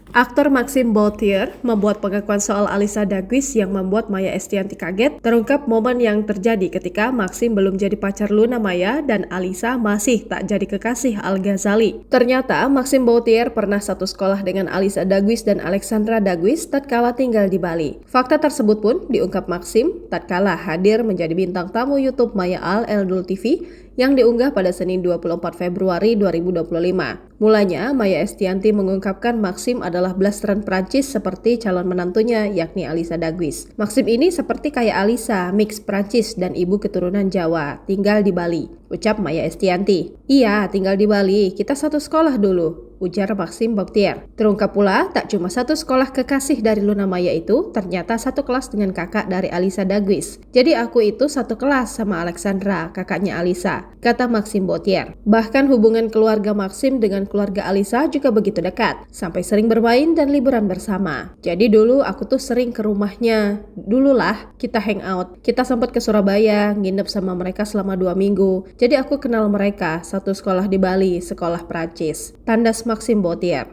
Aktor Maxime Bauthier membuat pengakuan soal Alyssa Daguis yang membuat Maya Estianty kaget. Terungkap momen yang terjadi ketika Maxime belum jadi pacar Luna Maya dan Alyssa masih tak jadi kekasih Al-Ghazali. Ternyata Maxime Bauthier pernah satu sekolah dengan Alyssa Daguis dan Alexandra Daguis tatkala tinggal di Bali. Fakta tersebut pun diungkap Maxime tatkala hadir menjadi bintang tamu YouTube Maya Al Eldul TV yang diunggah pada Senin 24 Februari 2025. Mulanya, Maya Estianty mengungkapkan Maxime adalah blasteran Prancis seperti calon menantunya, yakni Alyssa Daguis. Maxime ini seperti kayak Alyssa, mix Prancis dan ibu keturunan Jawa, tinggal di Bali, ucap Maya Estianty. Iya, tinggal di Bali, kita satu sekolah dulu, ujar Maxime Bauthier. Terungkap pula, tak cuma satu sekolah kekasih dari Luna Maya itu, ternyata satu kelas dengan kakak dari Alyssa Daguis. Jadi aku itu satu kelas sama Alexandra, kakaknya Alyssa, kata Maxime Bauthier. Bahkan hubungan keluarga Maxime dengan keluarga Alyssa juga begitu dekat, sampai sering bermain dan liburan bersama. Jadi dulu aku tuh sering ke rumahnya. Dululah kita hangout. Kita sempat ke Surabaya, nginep sama mereka selama 2 minggu. Jadi aku kenal mereka, satu sekolah di Bali, sekolah Prancis. Tandas Maxime Bauthier.